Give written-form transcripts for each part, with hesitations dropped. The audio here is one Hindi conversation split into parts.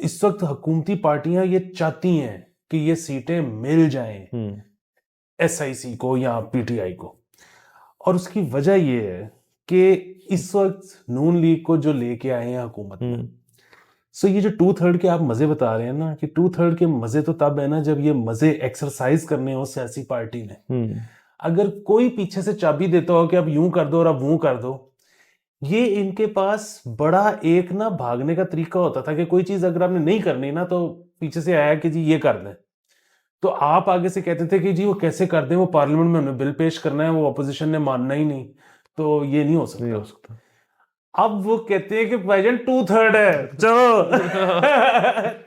इस वक्त हुकूमती पार्टियां ये चाहती हैं कि ये सीटें मिल जाएं एसआईसी को या पीटीआई को, और उसकी वजह ये है कि इस वक्त नून लीग को जो लेके आए हैं हुकूमत में, सो ये जो 2/3 के आप मजे बता रहे हैं ना, कि 2/3 के मजे तो तब है ना जब ये मजे एक्सरसाइज करने हो सियासी पार्टी ने। अगर कोई पीछे से चाबी देता हो कि अब यूं कर दो और अब वो कर दो, ये इनके पास बड़ा एक ना भागने का तरीका होता था कि कोई चीज अगर आपने नहीं करनी ना तो पीछे से आया कि जी ये कर दें, तो आप आगे से कहते थे कि जी वो कैसे कर दें, वो पार्लियामेंट में उन्हें बिल पेश करना है, वो ऑपोजिशन ने मानना ही नहीं, तो ये नहीं हो सकता। अब वो कहते हैं कि भाईजान 2/3 है चलो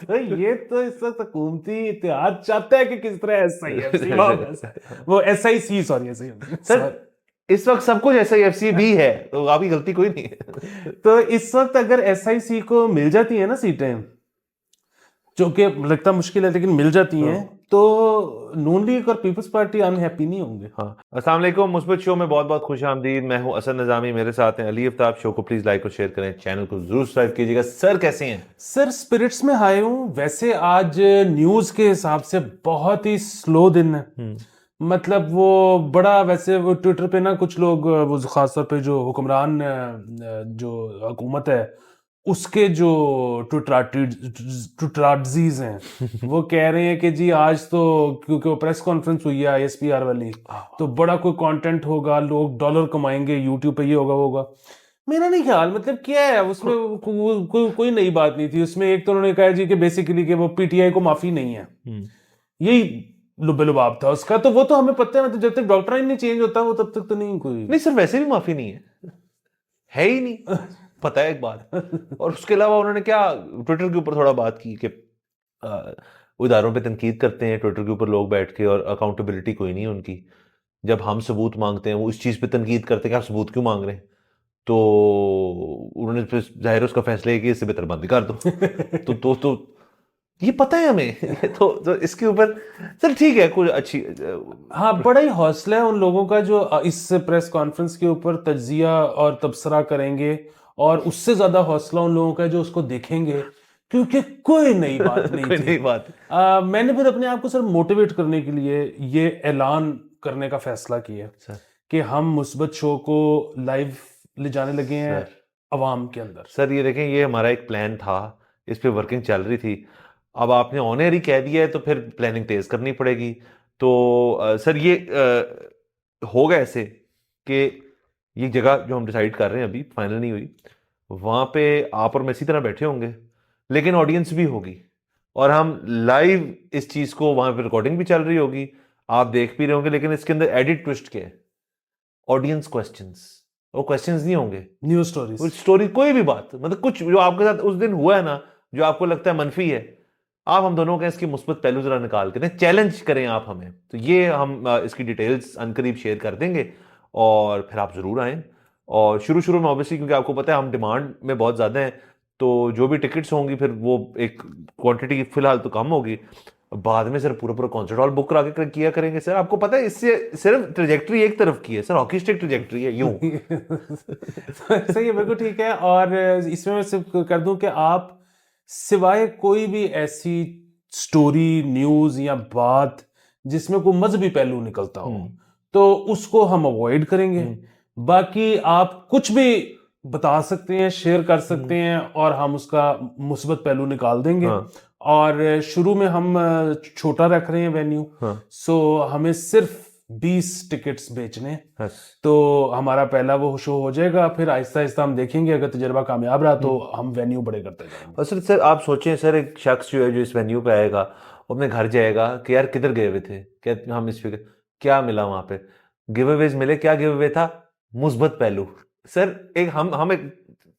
तो ये तो इस वक्त हुकूमती इत्तेहाद चाहता है कि किस तरह एसआईएफसी वो एसआईसी सॉरी सर इस वक्त सब कुछ एसआईएफसी भी है, तो आपकी गलती कोई नहीं है। तो इस वक्त अगर एसआईसी को मिल जाती है ना सीटें, जो कि लगता मुश्किल है लेकिन मिल जाती हैं, तो नून लीग और पीपल्स पार्टी अनहैप्पी नहीं होंगे। हाँ, अस्सलाम वालेकुम, मुस्बत शो में बहुत बहुत खुश आमदीद। मैं हूं असद निजामी, मेरे साथ हैं अली आफ्ताब। शो को प्लीज लाइक और शेयर करें, चैनल को जरूर सब्सक्राइब कीजिएगा। सर कैसे हैं? सर स्पिरिट्स में हाई हूँ। वैसे आज न्यूज के हिसाब से बहुत ही स्लो दिन है, मतलब वो बड़ा, वैसे वो ट्विटर पे ना कुछ लोग, वो खासतौर पे जो हुक्मरान जो हुकूमत है उसके जो ट्विटराजीज हैं वो कह रहे हैं कि जी आज तो क्योंकि वो प्रेस कॉन्फ्रेंस हुई है आईएसपीआर वाली, तो बड़ा कोई कंटेंट होगा, लोग डॉलर कमाएंगे यूट्यूब पे, ये होगा वो होगा। मेरा नहीं ख्याल, मतलब क्या है उसमें, कोई नई बात नहीं थी उसमें। एक तो उन्होंने कहा जी कि बेसिकली कि वो पीटीआई को माफी नहीं है, यही लुबेलुबाब था उसका। तो वो तो हमें पता है, मतलब जब तक डॉक्ट्राइन नहीं चेंज होता वो तब तक तो नहीं कोई नहीं सर, वैसे भी माफी नहीं है ही नहीं पता है एक बात। और उसके अलावा उन्होंने क्या ट्विटर के ऊपर थोड़ा बात की कि इदारों पे तनकीद करते हैं ट्विटर के ऊपर लोग बैठ के, और अकाउंटेबिलिटी कोई नहीं है उनकी। जब हम सबूत मांगते हैं वो इस चीज पे तनकीद करते हैं कि आप सबूत क्यों मांग रहे हैं, तो उन्होंने फिर जाहिर उसका फैसला है कि इससे बेहतर बंद कर दो। तो ये पता है हमें तो इसके ऊपर सर ठीक है कुछ अच्छी। हाँ, बड़ा ही हौसला है उन लोगों का जो इस प्रेस कॉन्फ्रेंस के ऊपर तज्जिया और तबसरा करेंगे, और उससे ज्यादा हौसला उन लोगों का है जो उसको देखेंगे, क्योंकि कोई नई बात नहीं कोई थी। नई बात। मैंने फिर अपने आप को सर मोटिवेट करने के लिए ये ऐलान करने का फैसला किया सर कि हम मुस्बत शो को लाइव ले जाने लगे हैं अवाम के अंदर। सर ये देखें, ये हमारा एक प्लान था, इस पे वर्किंग चल रही थी। अब आपने ऑन एयर ही कह दिया है तो फिर प्लानिंग तेज करनी पड़ेगी। तो सर ये होगा ऐसे कि ये जगह जो हम डिसाइड कर रहे हैं अभी फाइनल नहीं हुई, वहां पे आप और मैं इसी तरह बैठे होंगे, लेकिन ऑडियंस भी होगी, और हम लाइव इस चीज को, वहां पे रिकॉर्डिंग भी चल रही होगी, आप देख भी रहे होंगे। लेकिन इसके अंदर एडिट ट्विस्ट क्या है, ऑडियंस क्वेश्चंस। वो क्वेश्चंस नहीं होंगे, न्यूज स्टोरी, कोई भी बात, मतलब कुछ जो आपके साथ उस दिन हुआ है ना, जो आपको लगता है मनफी है, आप हम दोनों के इसकी मुस्बत पहलू जरा निकाल के दें, चैलेंज करें आप हमें। तो ये हम इसकी डिटेल्स अनकरीब शेयर कर देंगे, और फिर आप जरूर आएं। और शुरू शुरू में ऑब्वियसली, क्योंकि आपको पता है हम डिमांड में बहुत ज्यादा हैं, तो जो भी टिकट्स होंगी फिर वो एक क्वांटिटी फिलहाल तो कम होगी, बाद में सर पूरा पूरा कॉन्सर्ट हॉल बुक करा के किया करेंगे। सर आपको पता है इससे सिर्फ ट्रेजेक्ट्री एक तरफ की है सर, हॉकी स्टिक ट्रेजेक्ट्री है यूं। सही है, बिल्कुल ठीक है। और इसमें मैं सिर्फ कर दूं कि आप सिवाय कोई भी ऐसी स्टोरी, न्यूज या बात जिसमें कोई मजहबी पहलू निकलता हो, तो उसको हम अवॉइड करेंगे। बाकी आप कुछ भी बता सकते हैं, शेयर कर सकते हैं, और हम उसका मुस्बत पहलू निकाल देंगे। और शुरू में हम छोटा रख रहे हैं वेन्यू, सो हमें सिर्फ 20 टिकट्स बेचने, तो हमारा पहला वो शो हो जाएगा। फिर आहिस्ता आहिस्ता हम देखेंगे, अगर तजुर्बा कामयाब रहा तो हम वेन्यू बड़े करते जाएंगे। और सर आप सोचें सर, एक शख्स जो है जो इस वेन्यू पे आएगा, वो अपने घर जाएगा कि यार किधर गए हुए थे, क्या हम इस पे क्या मिला वहां पे, गिव अवेज मिले, क्या गिव अवे था, मुस्बत पहलू। सर एक हम एक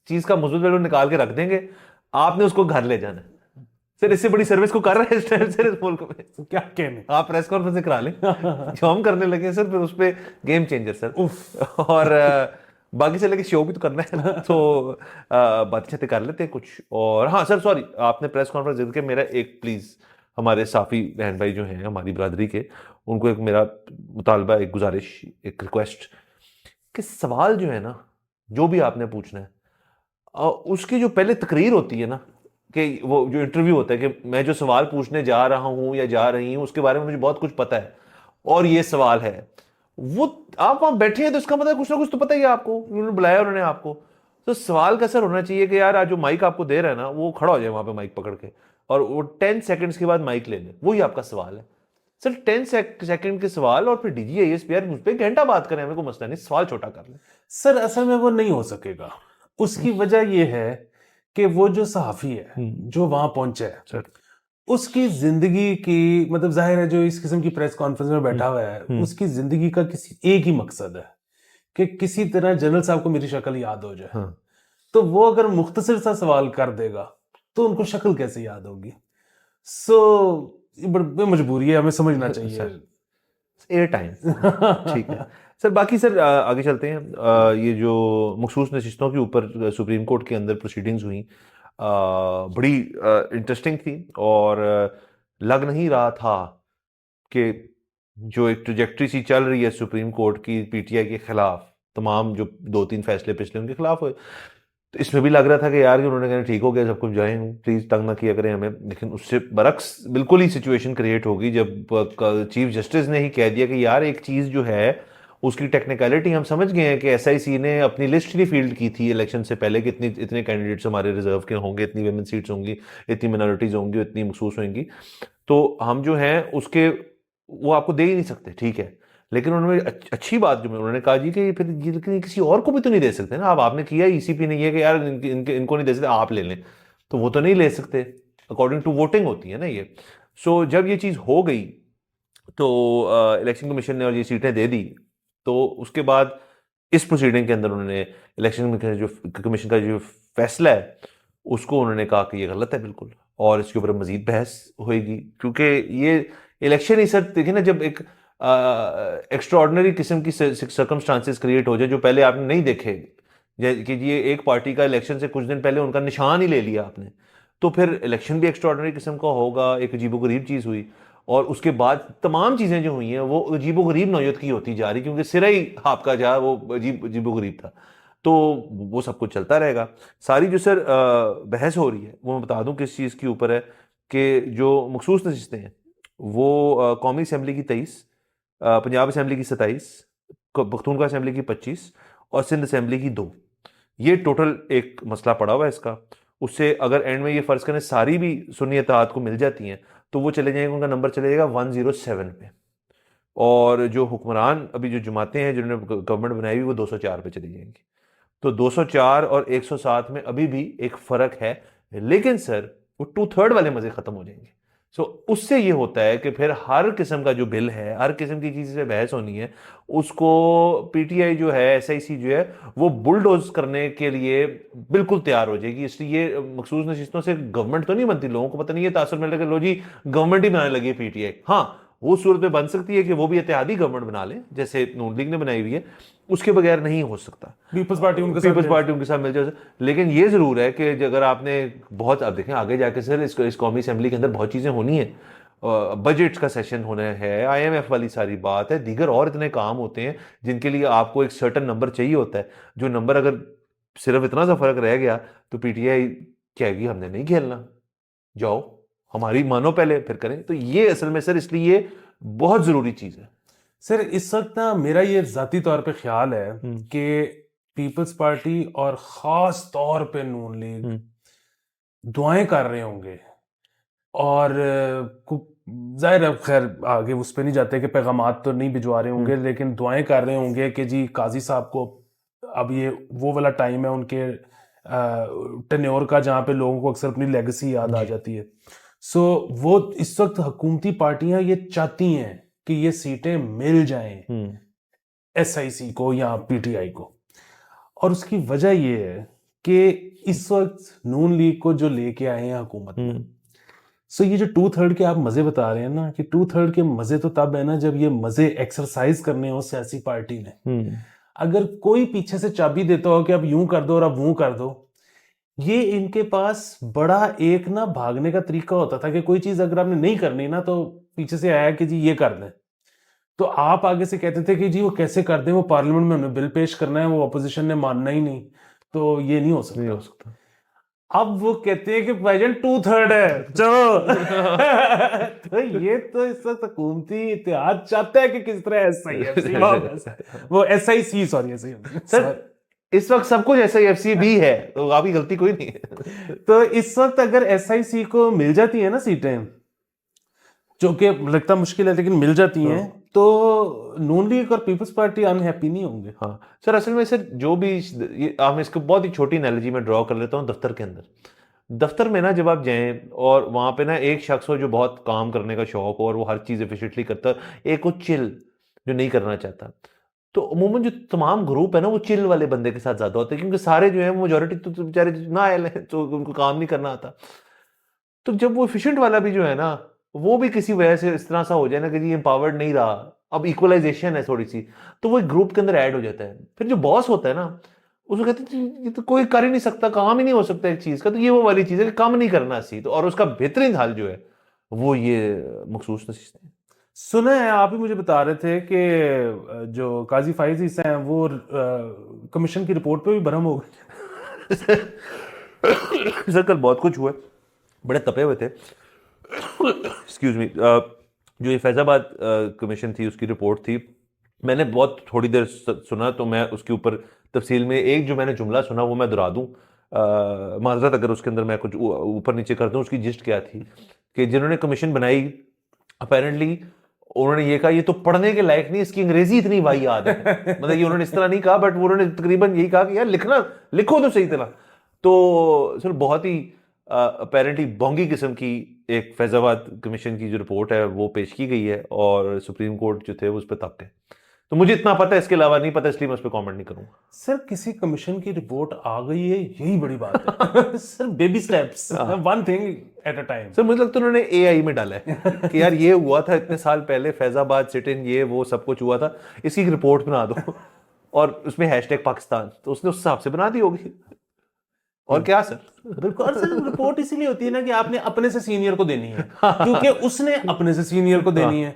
चीज का मुस्बत पहलू निकाल के रख देंगे, आपने उसको घर ले जाना। सर इससे बड़ी सर्विस को कर रहे हैं इस टाइम सर इस मुल्क में, क्या कहने, आप प्रेस कॉन्फ्रेंस करा लें जो हम करने लगे हैं सर, फिर उस पर गेम चेंजर सर। और बाकी से लेके शो भी तो करना है ना, तो बातें कर लेते हैं कुछ। और हाँ सर सॉरी, आपने प्रेस कॉन्फ्रेंस जिद के, मेरा एक प्लीज हमारे साफी बहन भाई जो हैं हमारी बरादरी के, उनको एक मेरा मुतालबा, एक गुजारिश, एक रिक्वेस्ट, कि सवाल जो है ना, जो भी आपने पूछना है, उसकी जो पहले तकरीर होती है ना, कि वो जो इंटरव्यू होता है कि मैं जो सवाल पूछने जा रहा हूं या जा रही हूं उसके बारे में मुझे बहुत कुछ पता है और ये सवाल है, वो आप वहां बैठे हैं तो इसका मतलब कुछ ना कुछ तो पता ही है आपको, उन्होंने बुलाया उन्होंने आपको। तो सवाल का असर होना चाहिए कि यार आज जो माइक आपको दे रहा है ना वो खड़ा हो जाए वहां पे माइक पकड़ के और वो 10 सेकंड्स के बाद माइक ले ले, वही आपका सवाल है। सर 10 सेकंड के सवाल और फिर डीजी एएसपीआर मुझ पे घंटा बात करें, हमें कोई मसला नहीं, सवाल छोटा कर ले। सर असल में वो नहीं हो सकेगा। उसकी वजह ये है कि वो जो सहाफी है जो वहां पहुंचा है सर उसकी जिंदगी की, मतलब जाहिर है जो इस किस्म की प्रेस कॉन्फ्रेंस में बैठा हुआ है उसकी जिंदगी का किसी एक ही मकसद है कि किसी तरह जनरल साहब को मेरी शक्ल याद हो जाए। हाँ। तो वो अगर मुख्तसर सा सवाल कर देगा तो उनको शक्ल कैसे याद होगी? सो बड़ी मजबूरी है, हमें समझना चाहिए। एयर टाइम ठीक है सर। बाकी सर आगे चलते हैं। ये जो मखसूस नशिस्तों के ऊपर सुप्रीम कोर्ट के अंदर प्रोसीडिंग्स हुई, बड़ी इंटरेस्टिंग थी और लग नहीं रहा था कि जो एक ट्रजेक्टरी सी चल रही है सुप्रीम कोर्ट की पीटीआई के खिलाफ, तमाम जो 2-3 फैसले पिछले उनके खिलाफ हुए, तो इसमें भी लग रहा था कि यार कि उन्होंने कहना ठीक हो गया सब कुछ, जाए प्लीज तंग ना किया करें हमें। लेकिन उससे बरक्स बिल्कुल ही सिचुएशन क्रिएट होगी जब चीफ जस्टिस ने ही कह दिया कि यार एक चीज जो है उसकी टेक्निकलिटी हम समझ गए हैं कि एसआईसी ने अपनी लिस्ट ही फील्ड की थी इलेक्शन से पहले कि इतने कैंडिडेट्स हमारे रिजर्व के होंगे, इतनी वेमेन सीट्स होंगी, इतनी मिनॉरिटीज होंगी, इतनी मखसूस होंगी, तो हम जो हैं उसके वो आपको दे ही नहीं सकते, ठीक है। लेकिन उन्होंने अच्छी बात जो उन्होंने कहा जी कि फिर ये लेकिन किसी और को भी तो नहीं दे सकते ना, अब आपने किया ईसीपी ने ये कि यार इनको नहीं दे सकते, आप ले लें, तो वो तो नहीं ले सकते, अकॉर्डिंग टू वोटिंग होती है ना ये। सो जब ये चीज़ हो गई तो इलेक्शन कमीशन ने और ये सीटें दे दी, तो उसके बाद इस प्रोसीडिंग के अंदर उन्होंने इलेक्शन कमीशन का जो फैसला है उसको उन्होंने कहा कि ये गलत है बिल्कुल, और इसके ऊपर मजीद बहस होएगी, क्योंकि ये इलेक्शन ही सर देखिए ना, जब एक एक्स्ट्राऑर्डिनरी किस्म की सर्कमस्टांसेस क्रिएट हो जाए जो पहले आपने नहीं देखे, कि ये एक पार्टी का इलेक्शन से कुछ दिन पहले उनका निशान ही ले लिया आपने, तो फिर इलेक्शन भी एक्स्ट्राऑर्डिनरी किस्म का होगा, एक अजीबोगरीब चीज़ हुई। और उसके बाद तमाम चीज़ें जो हुई हैं वो अजीबोगरीब नौयत की होती जा रही, क्योंकि सिरा ही आपका जो है वो अजीबोगरीब था, तो वो सब कुछ चलता रहेगा। सारी जो सर बहस हो रही है वो मैं बता दूं किस चीज़ के ऊपर है, कि जो मखसूस नशिस्तें हैं वो कौमी असम्बली की 23, पंजाब असम्बली की 27, पख्तूनख्वा असम्बली की 25 और सिंध असम्बली की 2, ये टोटल एक मसला पड़ा हुआ है इसका। उससे अगर एंड में ये फर्ज करें सारी भी सुन्नी इत्तेहाद को मिल जाती हैं तो वो चले जाएंगे, उनका नंबर चले जाएगा 107 पे, और जो हुक्मरान अभी जो जमातें हैं जिन्होंने गवर्नमेंट बनाई हुई वो 204 पे चली जाएंगी। तो 204 और 107 में अभी भी एक फर्क है, लेकिन सर वो 2/3 वाले मजे खत्म हो जाएंगे। सो उससे ये होता है कि फिर हर किस्म का जो बिल है, हर किस्म की चीज़ से बहस होनी है, उसको पीटीआई जो है, एसआईसी जो है, वो बुलडोज करने के लिए बिल्कुल तैयार हो जाएगी। इसलिए मखसूस नशिस्तों से गवर्नमेंट तो नहीं बनती, लोगों को पता नहीं है, तासुर में लगे लो जी गवर्नमेंट ही बनाने लगी है पीटीआई। हाँ, वो सूरत में बन सकती है कि वो भी इत्तेहादी गवर्नमेंट बना ले जैसे नून लीग ने बनाई हुई है, उसके बगैर नहीं हो सकता। पीपल्स पार्टी उनके साथ मिल जाए। लेकिन ये जरूर है कि अगर आपने बहुत, आप देखें आगे जाके सर इस कौमी असेंबली के अंदर बहुत चीजें होनी है, बजट का सेशन होना है, आईएमएफ वाली सारी बात है, दीगर और इतने काम होते हैं जिनके लिए आपको एक सर्टन नंबर चाहिए होता है, जो नंबर अगर सिर्फ इतना सा फर्क रह गया तो पीटीआई कहेगी हमने नहीं खेलना, जाओ हमारी मानो पहले फिर करें। तो ये असल में सर इसलिए बहुत जरूरी चीज है। सर इस वक्त ना मेरा ये जाती तौर पे ख्याल है कि पीपल्स पार्टी और खास तौर पे नून लीग दुआएं कर रहे होंगे, और जाहिर है खैर आगे उस पर नहीं जाते कि पैगामात तो नहीं भिजवा रहे होंगे, लेकिन दुआएं कर रहे होंगे कि जी काजी साहब को अब ये वो वाला टाइम है उनके टेन्योर का जहाँ पे लोगों को अक्सर अपनी लेगेसी याद आ जाती है। सो वो इस वक्त हुकूमती पार्टियां ये चाहती हैं कि ये सीटें मिल जाएं एसआईसी को या पीटीआई को, और उसकी वजह ये है कि इस वक्त नून लीग को जो लेके आए हैं हुकूमत में, सो ये जो 2/3 के आप मजे बता रहे हैं ना, कि 2/3 के मजे तो तब है ना जब ये मजे एक्सरसाइज करने हो सियासी पार्टी ने। अगर कोई पीछे से चाबी देता हो कि अब यूं कर दो और अब वो कर दो, ये इनके पास बड़ा एक ना भागने का तरीका होता था कि कोई चीज अगर आपने नहीं करनी ना तो पीछे से आया कि जी ये कर दें, तो आप आगे से कहते थे कि जी वो कैसे कर दें, वो पार्लियामेंट में हमें बिल पेश करना है, वो अपोजिशन ने मानना ही नहीं, तो ये नहीं हो सकता। अब वो कहते हैं कि भाईजान 2/3 है, चलो। तो ये तो इस वक्त हुकूमती इत्तेहाद चाहता है कि किस तरह SIFC वो SIC, सॉरी सर इस वक्त सब कुछ SIFC भी है, तो आपकी गलती कोई नहीं है। तो इस वक्त अगर SIC को मिल जाती है ना सीटें, जो कि लगता मुश्किल है लेकिन मिल जाती हैं, तो नून लीग और पीपल्स पार्टी अनहैप्पी नहीं होंगे। हाँ सर, असल में सर जो भी आप इसको बहुत ही छोटी एनालॉजी में ड्रॉ कर लेता हूँ। दफ्तर के अंदर, दफ्तर में ना जब आप जाएं और वहां पे ना एक शख्स हो जो बहुत काम करने का शौक हो और वो हर चीज एफिशिएंटली करता है, एक वो चिल जो नहीं करना चाहता, तो अमूमन जो तमाम ग्रुप है ना वो चिल वाले बंदे के साथ ज्यादा होते हैं, क्योंकि सारे जो है वो मेजोरिटी तो बेचारे ना आए हैं, तो उनको काम नहीं करना आता। तो जब वो एफिशिएंट वाला भी जो है ना, वो भी किसी वजह से इस तरह सा हो जाए ना कि जी एम्पावर्ड नहीं रहा, अब इक्वलाइजेशन है थोड़ी सी, तो वो एक ग्रुप के अंदर ऐड हो जाता है। फिर जो बॉस होता है ना, उसको कहते हैं ये तो कोई कर ही नहीं सकता, काम ही नहीं हो सकता एक चीज का, तो ये वो वाली चीज है कि काम नहीं करना सी। तो और उसका बेहतरीन हाल जो है वो ये मखसूस नशीस्तें। सुना है, आप ही मुझे बता रहे थे कि जो काजी फाइज ईसा हैं वो कमीशन की रिपोर्ट पे भी बरहम हो गए। सर कल बहुत कुछ हुआ, बड़े तपे हुए थे। Excuse me. जो ये फैजाबाद कमीशन थी उसकी रिपोर्ट थी, मैंने बहुत थोड़ी देर सुना, तो मैं उसके ऊपर तफसील में एक जो मैंने जुमला सुना वो मैं दोहरा दूं। माजरत अगर उसके अंदर मैं कुछ ऊपर नीचे कर दूं। उसकी जिस्ट क्या थी कि जिन्होंने कमीशन बनाई, अपेरेंटली उन्होंने ये कहा ये तो पढ़ने के लायक नहीं, इसकी अंग्रेजी इतनी वाहियात है। मतलब ये उन्होंने इस तरह नहीं कहा, बट उन्होंने तकरीबन यही कहा कि यार लिखना लिखो तो सही तरह। तो सर बहुत ही अपेरेंटली बोंगी किस्म की एक फैजाबाद कमीशन की जो रिपोर्ट है वो पेश की गई है, और सुप्रीम कोर्ट जो थे वो उस पर तक है। तो मुझे इतना पता है, इसके अलावा नहीं पता, इसलिए मैं उस पर कमेंट नहीं करूंगा। सर किसी कमीशन की रिपोर्ट आ गई है, यही बड़ी बात है। Sir baby steps, one thing at a time. Sir मुझे लगता है उन्होंने AI में डाला है कि यार ये हुआ था इतने साल पहले, फैजाबाद सिट इन ये वो सब कुछ हुआ था, इसकी रिपोर्ट बना दो और उसमें #पाकिस्तान, तो उसने उस हिसाब से बना दी होगी। और क्या सर? बिल्कुल। और सर रिपोर्ट इसीलिए होती है ना कि आपने अपने से सीनियर को देनी है, क्योंकि उसने अपने से सीनियर को देनी है,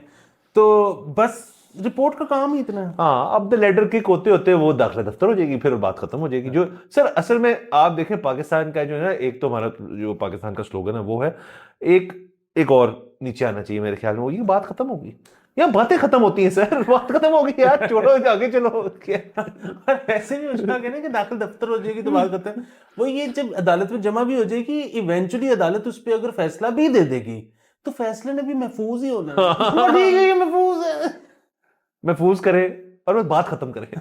तो बस रिपोर्ट का काम ही इतना है। हाँ, अब द लेडर किक होते होते वो दाखिला दफ्तर हो जाएगी, फिर बात खत्म हो जाएगी। जो सर असल में आप देखें पाकिस्तान का जो है ना, एक तो हमारा जो पाकिस्तान का स्लोगन है वो है एक और नीचे आना चाहिए मेरे ख्याल में, वो ये बात खत्म होगी। यहाँ बातें खत्म होती हैं सर, बात खत्म होगी यार, छोड़ो आगे चलो। और ऐसे भी उसका कहना है कि दाखिल दफ्तर हो जाएगी तो बात खत्म। वो ये जब अदालत में जमा भी हो जाएगी, इवेंचुअली अदालत उस पर अगर फैसला भी दे देगी तो फैसले ने भी महफूज ही होना है। ठीक है, ये महफूज है, महफूज करे और बस बात खत्म करे।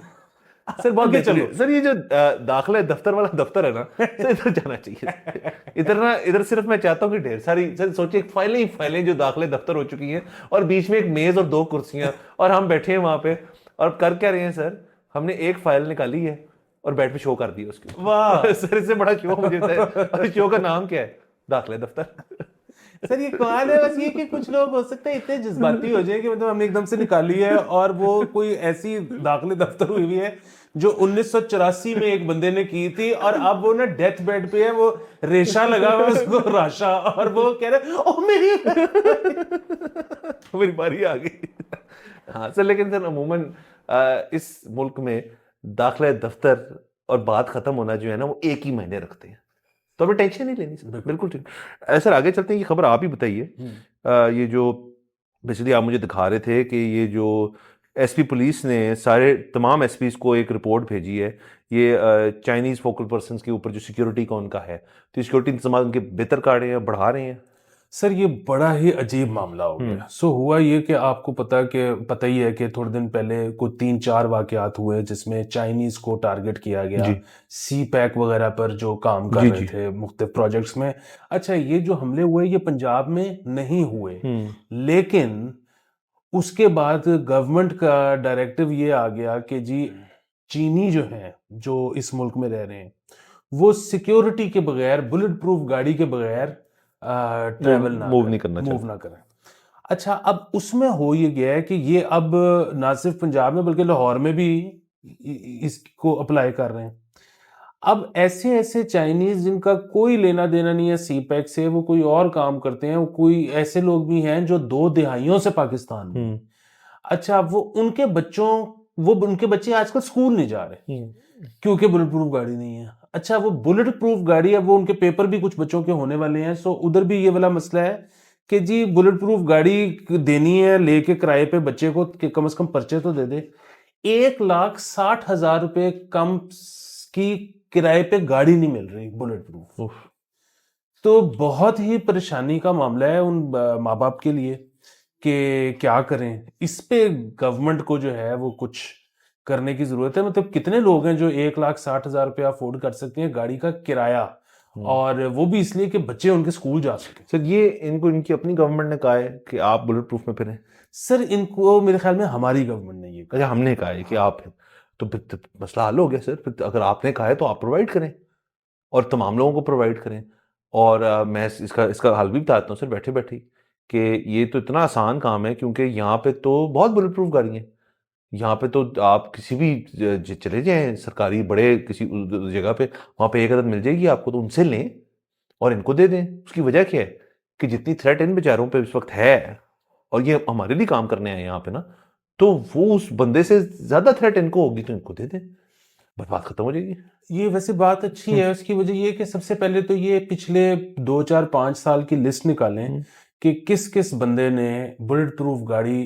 सर बहुत चलो सर, ये जो दाखिला दफ्तर वाला दफ्तर है ना सर, इधर जाना चाहिए। इधर ना, इधर सिर्फ मैं चाहता हूँ कि ढेर सारी, सर सोचिए फाइलें ही फाइलें जो दाखिले दफ्तर हो चुकी हैं, और बीच में एक मेज और 2 कुर्सियां, और हम बैठे हैं वहां पे, और कर क्या रहे हैं सर, हमने एक फाइल निकाली है और बेड पे शो कर दिया उसकी। वाह सर इससे बड़ा शो मुझे है। शो का नाम क्या है? दाखिले दफ्तर। सर ये कमाल है। बस ये कि कुछ लोग हो सकते हैं इतने जज्बाती हो जाए कि मतलब हमने एकदम से निकाली है, और वो कोई ऐसी दाखिले दफ्तर हुई हुई है जो 1984 में एक बंदे ने की थी, और अब वो ना डेथ बेड पे है, वो रेशा लगा हुआ उसको राशा, और वो कह रहे ओ मेरी बारी आ गई। हाँ सर, लेकिन सर अमूमन इस मुल्क में दाखिला दफ्तर और बात खत्म होना जो है ना वो एक ही महीने रखते हैं, तो हमें टेंशन नहीं लेनी सर। बिल्कुल ठीक। सर आगे चलते हैं, ये खबर आप ही बताइए। ये जो बेसिकली आप मुझे दिखा रहे थे कि ये जो SP पुलिस ने सारे तमाम SPs को एक रिपोर्ट भेजी है, ये चाइनीज फोकल पर्सन्स के ऊपर जो सिक्योरिटी का उनका है, तो सिक्योरिटी इंतजाम उनके बेहतर कर रहे हैं, बढ़ा रहे हैं। सर ये बड़ा ही अजीब मामला हो गया। सो हुआ ये कि आपको पता ही है कि थोड़े दिन पहले कुछ 3-4 वाकयात हुए जिसमें चाइनीज को टारगेट किया गया, CPEC वगैरह पर जो काम कर रहे थे मुख्तलिफ प्रोजेक्ट्स में। अच्छा, ये जो हमले हुए ये पंजाब में नहीं हुए, लेकिन उसके बाद गवर्नमेंट का डायरेक्टिव ये आ गया कि जी चीनी जो हैं जो इस मुल्क में रह रहे हैं वो सिक्योरिटी के बगैर, बुलेट प्रूफ गाड़ी के बगैर ट्रेवल मूव ना करें। अच्छा, अब उसमें हो ये गया है कि ये अब ना सिर्फ पंजाब में बल्कि लाहौर में भी इसको अप्लाई कर रहे हैं। अब ऐसे चाइनीज जिनका कोई लेना देना नहीं है CPEC से, वो कोई और काम करते हैं, वो कोई ऐसे लोग भी हैं जो 2 दिहाइयों से पाकिस्तान में। अच्छा, वो उनके बच्चे आजकल स्कूल नहीं जा रहे क्योंकि बुलेट प्रूफ गाड़ी नहीं है। अच्छा, वो बुलेट प्रूफ गाड़ी है, वो उनके पेपर भी कुछ बच्चों के होने वाले हैं, सो उधर भी ये वाला मसला है कि जी बुलेट प्रूफ गाड़ी देनी है लेके किराए पे बच्चे को, कि कम से कम पर्चे तो दे दे। 1,60,000 रुपए कम की किराए पे गाड़ी नहीं मिल रही बुलेट प्रूफ। तो बहुत ही परेशानी का मामला है उन माँ बाप के लिए कि क्या करें। इस पे गवर्नमेंट को जो है वो कुछ करने की जरूरत है। मतलब कितने लोग हैं जो 1,60,000 रुपया अफोर्ड कर सकते हैं गाड़ी का किराया, और वो भी इसलिए कि बच्चे उनके स्कूल जा सके। सर ये इनको इनकी अपनी गवर्नमेंट ने कहा है कि आप बुलेट प्रूफ में फिरें? सर इनको मेरे ख्याल में हमारी गवर्नमेंट ने ये कहा। अच्छा, हमने कहा है कि आप, तो फिर तो मसला हल हो गया सर। फिर अगर आपने कहा है तो आप प्रोवाइड करें और तमाम लोगों को प्रोवाइड करें। और मैं इसका हल भी बताता हूँ सर बैठे बैठे कि ये तो इतना आसान काम है, क्योंकि यहाँ पे तो बहुत बुलेट प्रूफ गाड़ी हैं। यहाँ पे तो आप किसी भी चले जाएं सरकारी बड़े किसी जगह पे, वहाँ पे एक आदत मिल जाएगी आपको, तो उनसे लें और इनको दे दें। उसकी वजह क्या है कि जितनी थ्रेट इन बेचारों पे इस वक्त है, और ये हमारे लिए काम करने आए यहाँ पे ना, तो वो उस बंदे से ज्यादा थ्रेट इनको होगी, तो इनको दे दें, बस बात खत्म हो जाएगी। ये वैसे बात अच्छी है। उसकी वजह ये कि सबसे पहले तो ये पिछले 2, 4, 5 साल की लिस्ट निकालें कि किस किस बंदे ने बुलेट प्रूफ गाड़ी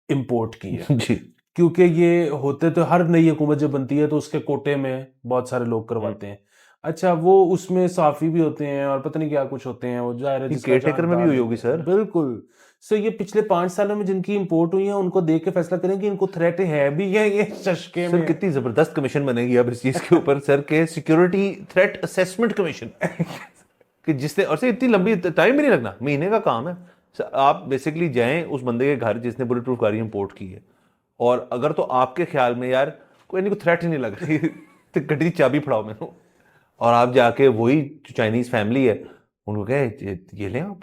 इंपोर्ट की है। जी। क्योंकि ये होते तो हर नई हुकूमत जब बनती है तो उसके कोटे में बहुत सारे लोग करवाते हैं। अच्छा, वो उसमें साफी भी होते हैं और पता नहीं क्या कुछ होते हैं, वो जाहिर है जिसका केयरटेकर में भी हुई होगी सर। बिल्कुल। सो ये पिछले 5 सालों में जिनकी इंपोर्ट हुई है उनको देख के फैसला करें कि इनको थ्रेट है भी या ये चस्के सर में। कितनी जबरदस्त कमीशन बनेगी अब इस चीज के ऊपर सर, के सिक्योरिटी थ्रेट असेसमेंट कमीशन कि जिसने, और सर इतनी लंबी टाइम भी नहीं लगना, महीने का काम है सर। आप बेसिकली जाएं उस बंदे के घर जिसने बुलेट प्रूफ गाड़ी इंपोर्ट की है, और अगर तो आपके ख्याल में यार कोई इनको थ्रेट ही नहीं लग रही तो गड्डी की चाबी फड़ाओ मैंने, और आप जाके वही जो चाइनीज फैमिली है उनको कहे ये लें आप।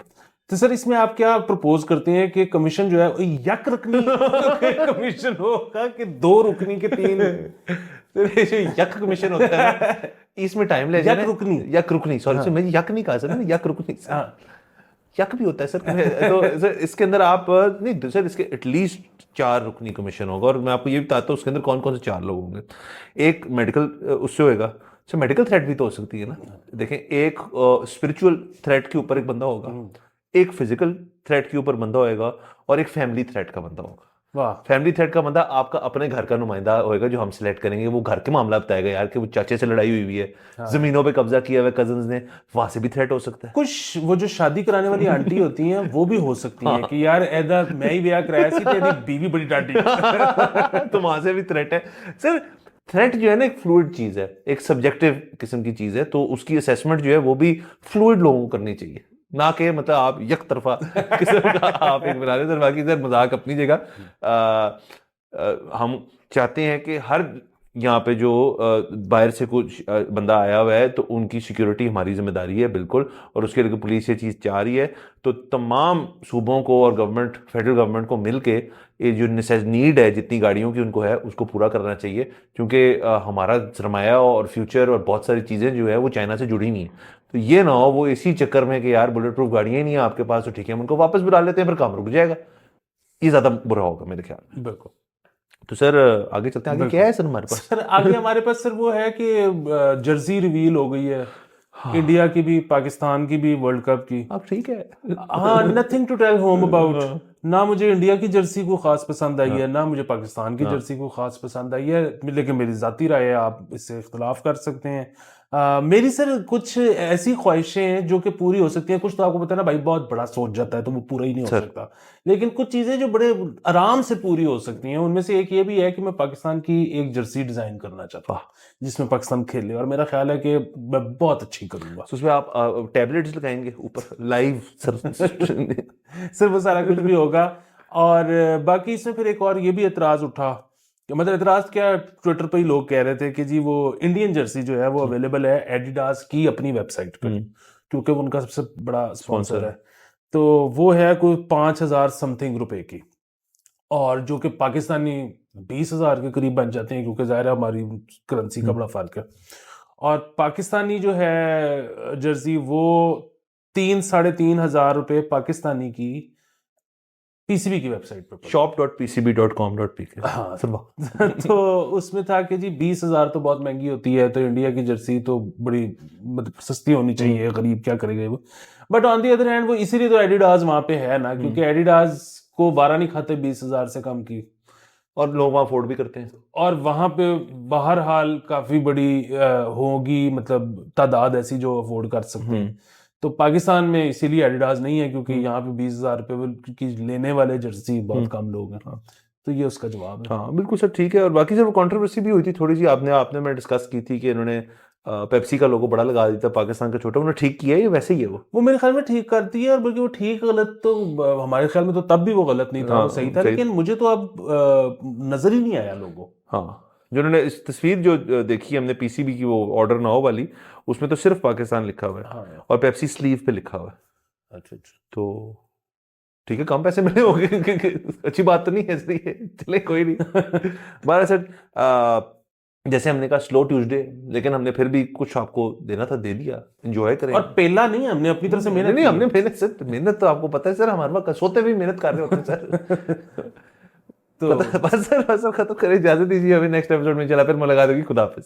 तो सर इसमें आप क्या प्रपोज करते हैं कि कमीशन जो है वो यक रुकनी कमीशन होगा कि 2 रुकनी के 3? जो यक कमीशन होता है ना, इसमें टाइम ले यक रुकनी, यक रुकनी, सॉरी सर मैंने यक नहीं कहा सर, मैंने यक रुकनी यक भी होता है सर। तो सर इसके अंदर आप नहीं सर, इसके एटलीस्ट 4 रुकनी कमीशन होगा, और मैं आपको ये बताता हूँ उसके अंदर कौन कौन से 4 लोग होंगे। एक मेडिकल उससे होएगा सर, मेडिकल थ्रेट भी तो हो सकती है ना। देखें, एक स्पिरिचुअल थ्रेट के ऊपर एक बंदा होगा, एक फिजिकल थ्रेट के ऊपर बंदा होएगा, और एक फैमिली थ्रेट का बंदा होगा। फैमिली थ्रेट का बंदा आपका अपने घर का नुमाइंदा होएगा जो हम सिलेक्ट करेंगे। वो घर के मामला बताएगा यार कि वो चाचे से लड़ाई हुई है, जमीनों पे कब्जा किया हुआ कजन्स ने, वहां से भी थ्रेट हो सकता है। कुछ वो जो शादी कराने वाली आंटी होती हैं वो भी हो सकती हैं कि यार ऐदा मैं ही ब्याह कराया सी तेरी बीवी बड़ी डांटी तो वहां से भी थ्रेट है सर। थ्रेट जो है ना एक फ्लूइड चीज है, एक सब्जेक्टिव किस्म की चीज है, तो उसकी असेसमेंट जो है वो भी फ्लूइड लोगों को करनी चाहिए, ना कि मतलब आप एक तरफा किस्म का आप एक बना रहे सर। बाकी सर मजाक अपनी जगह। हम चाहते हैं कि हर यहाँ पे जो बाहर से कुछ बंदा आया हुआ है तो उनकी सिक्योरिटी हमारी जिम्मेदारी है बिल्कुल, और उसके लिए पुलिस ये चीज़ चाह रही है। तो तमाम सूबों को और गवर्नमेंट, फेडरल गवर्नमेंट को मिलके ये जो नीड है जितनी गाड़ियों की उनको है उसको पूरा करना चाहिए, क्योंकि हमारा सरमाया और फ्यूचर और बहुत सारी चीज़ें जो है वो चाइना से जुड़ी नहीं है। तो ये ना हो वो इसी चक्कर में कि यार बुलेट प्रूफ गाड़ियाँ ही नहीं है आपके पास, तो ठीक है हम उनको वापस बुला लेते हैं, फिर काम रुक जाएगा। ये ज़्यादा बुरा होगा मेरे ख्याल में। बिल्कुल। तो सर आगे चलते हैं, आगे क्या है सर हमारे पास? सर आगे हमारे पास सर वो है कि जर्सी रिवील हो गई है, इंडिया की भी पाकिस्तान की भी वर्ल्ड कप की। अब ठीक है। हाँ, nothing to tell home about. ना मुझे इंडिया की जर्सी को खास पसंद आई है, ना मुझे पाकिस्तान की जर्सी को खास पसंद आई है, लेकिन मेरी जाती राय है, आप इससे इख्तलाफ कर सकते हैं। मेरी सर कुछ ऐसी ख्वाहिशें हैं जो कि पूरी हो सकती हैं। कुछ तो आपको पता है ना भाई, बहुत बड़ा सोच जाता है तो वो पूरा ही नहीं हो सकता, लेकिन कुछ चीजें जो बड़े आराम से पूरी हो सकती हैं, उनमें से एक ये भी है कि मैं पाकिस्तान की एक जर्सी डिजाइन करना चाहता हूँ जिसमें पाकिस्तान खेले, और मेरा ख्याल है कि मैं बहुत अच्छी करूंगा। उसमें आप टैबलेट्स लगाएंगे ऊपर लाइव सर? सर वो सारा कुछ भी होगा। और बाकी इसमें फिर एक और ये भी एतराज उठा, मतलब एतराज क्या, ट्विटर पर ही लोग कह रहे थे कि जी वो इंडियन जर्सी जो है वो अवेलेबल है एडिडास की अपनी वेबसाइट पर, क्योंकि वो उनका सबसे बड़ा स्पॉन्सर है। तो वो है कोई 5,000 समथिंग रुपए की, और जो कि पाकिस्तानी 20,000 के करीब बन जाते हैं, क्योंकि ज़ाहिर है हमारी करेंसी का बड़ा फर्क है। और पाकिस्तानी जो है जर्सी वो 3-3,500 रुपए पाकिस्तानी की पीसीबी की वेबसाइट पे। shop.pcb.com.pk। हाँ तो उसमें था कि जी 20,000 तो बहुत महंगी होती है, तो इंडिया की जर्सी तो बड़ी मतलब सस्ती होनी चाहिए, गरीब क्या करेगा वो। But on the other hand वो इसीलिए तो एडिडास वहां पे है ना, क्योंकि एडिडास को 12 नहीं खाते 20,000 से कम की, और लोग वहां अफोर्ड भी करते हैं। और वहां पे बहरहाल काफी बड़ी होगी मतलब तादाद ऐसी जो अफोर्ड कर सकते हैं। तो पाकिस्तान में इसीलिए एडिडास नहीं है, क्योंकि यहाँ पे 20,000 रुपये की लेने वाले जर्सी बहुत कम लोग हैं। तो ये उसका जवाब है। हाँ बिल्कुल सर, ठीक है। और बाकी सर वो कंट्रोवर्सी भी हुई थी थोड़ी सी, आपने मैं डिस्कस की थी कि इन्होंने पेप्सी का लोगो बड़ा लगा दिया था पाकिस्तान का छोटा, उन्होंने ठीक किया है या वैसे ही है वो? मेरे ख्याल में ठीक करती है, और बल्कि वो ठीक गलत तो हमारे ख्याल में तो तब भी वो गलत नहीं था, वो सही था, लेकिन मुझे तो अब नजर ही नहीं आया लोगो। हाँ, जो उन्होंने इस तस्वीर जो देखी हमने पीसीबी की, वो ऑर्डर नाउ वाली, उसमें तो सिर्फ पाकिस्तान लिखा हुआ है। हाँ। और पेप्सी स्लीव पे लिखा हुआ है। अच्छा, तो ठीक है, कम पैसे मिले होंगे अच्छी बात तो नहीं है इसलिए, चले कोई नहीं। हमारा सर जैसे हमने कहा स्लो ट्यूसडे, लेकिन हमने फिर भी कुछ आपको देना था, दे दिया, एंजॉय करें। और पेला नहीं, हमने अपनी तरफ से मेहनत नहीं, हमने मेहनत तो आपको पता है सर, हमारे वक्त सोते भी मेहनत कर रहे होते हैं सर। तो बस सर खत्म करें, इजाजत दीजिए, अभी नेक्स्ट एपिसोड में चला फिर मुलाकात होगी। खुदा हाफिज।